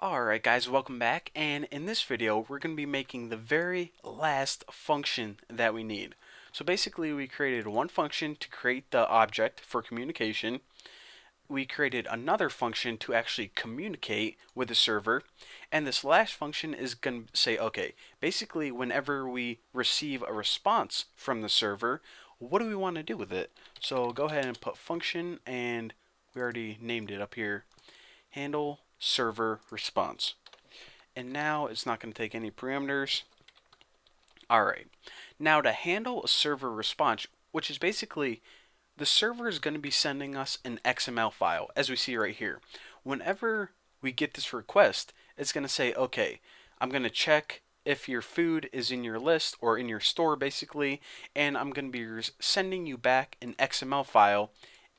Alright guys, welcome back, and in this video we're going to be making the very last function that we need. So basically we created one function to create the object for communication. We created another function to actually communicate with the server, and this last function is going to say, okay, basically whenever we receive a response from the server, what do we want to do with it? So go ahead and put function, and we already named it up here, handle server response. And now it's not going to take any parameters. Alright, now to handle a server response, which is basically the server is going to be sending us an XML file, as we see right here. Whenever we get this request, it's going to say, okay, I'm going to check if your food is in your list or in your store basically, and I'm going to be sending you back an XML file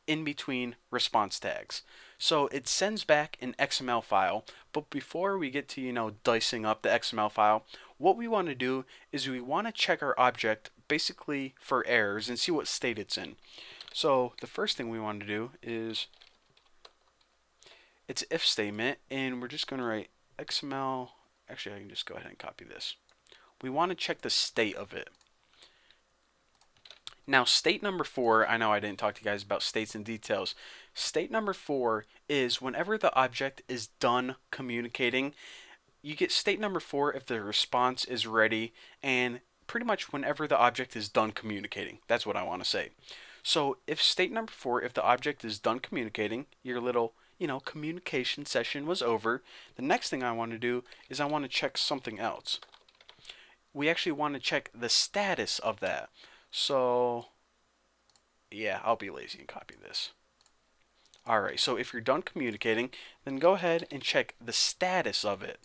in between response tags. So it sends back an XML file, but before we get to, dicing up the XML file, what we want to do is we want to check our object basically for errors and see what state it's in. So the first thing we want to do is it's if statement, and we're just going to write XML. Actually, I can just go ahead and copy this. We want to check the state of it. Now, state number 4, I know I didn't talk to you guys about states and details. State number 4 is whenever the object is done communicating. You get state number 4 if the response is ready, and pretty much whenever the object is done communicating. That's what I want to say. So if state number 4, if the object is done communicating, your little communication session was over, the next thing I want to do is I want to check something else. We actually want to check the status of that. So yeah, I'll be lazy and copy this. Alright, so if you're done communicating, then go ahead and check the status of it.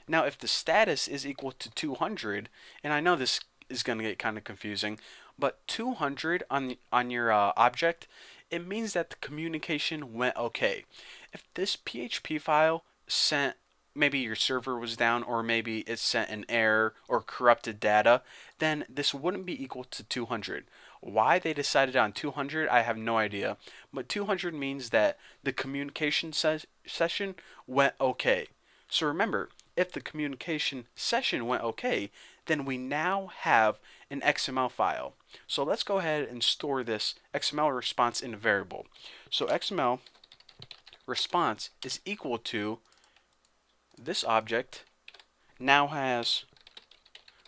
Now if the status is equal to 200, and I know this is going to get kind of confusing, but 200 on your object, it means that the communication went okay. If this PHP file sent, maybe your server was down, or maybe it sent an error or corrupted data, then this wouldn't be equal to 200. Why they decided on 200, I have no idea, but 200 means that the communication session went okay. So remember, if the communication session went okay, then we now have an XML file. So let's go ahead and store this XML response in a variable. So XML response is equal to this object now has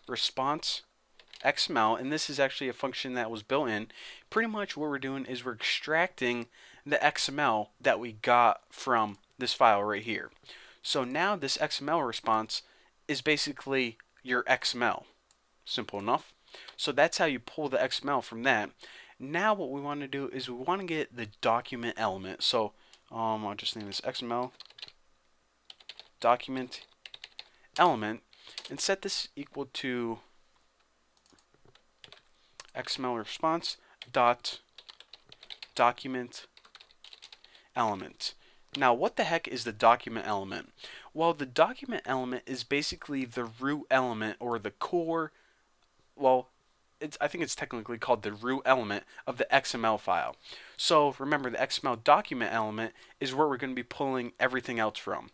response XML, and this is actually a function that was built in. Pretty much what we're doing is we're extracting the XML that we got from this file right here. So now this XML response is basically your XML. Simple enough. So that's how you pull the XML from that. Now what we want to do is we want to get the document element. So I'll just name this XML document element and set this equal to XML response dot document element. Now what the heck is the document element? Well, the document element is basically the root element, or the core, well, I think it's technically called the root element of the XML file. So remember, the XML document element is where we're going to be pulling everything else from.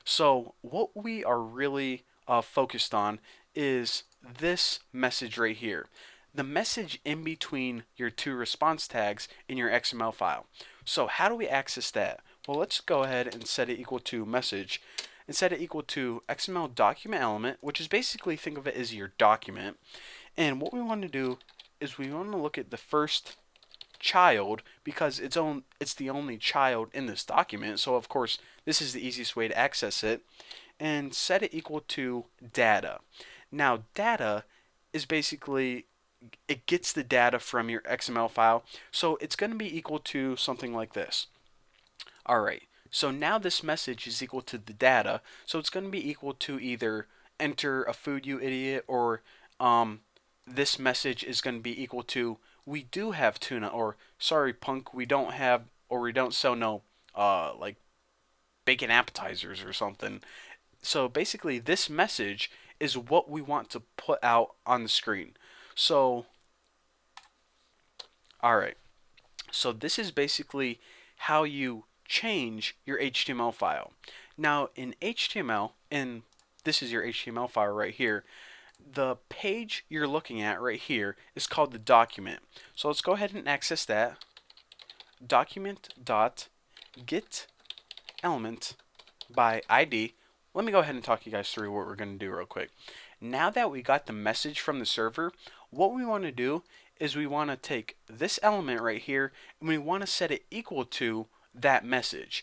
So what we are really focused on is this message right here. The message in between your two response tags in your XML file. So how do we access that? Well, let's go ahead and set it equal to message and set it equal to XML document element, which is basically, think of it as your document. And what we want to do is we want to look at the first child, because it's the only child in this document, so of course this is the easiest way to access it, and set it equal to data. Now data is basically, it gets the data from your XML file, so it's going to be equal to something like this. Alright, so now this message is equal to the data, so it's going to be equal to either enter a food you idiot, or this message is going to be equal to we do have tuna, or sorry punk, we don't have, or we don't sell no like bacon appetizers or something. So basically this message is what we want to put out on the screen. So alright, so this is basically how you change your HTML file. Now in HTML, and this is your HTML file right here, the page you're looking at right here is called the document. So let's go ahead and access that. Document.get element by ID. Let me go ahead and talk you guys through what we're going to do real quick. Now that we got the message from the server, what we want to do is we want to take this element right here and we want to set it equal to that message.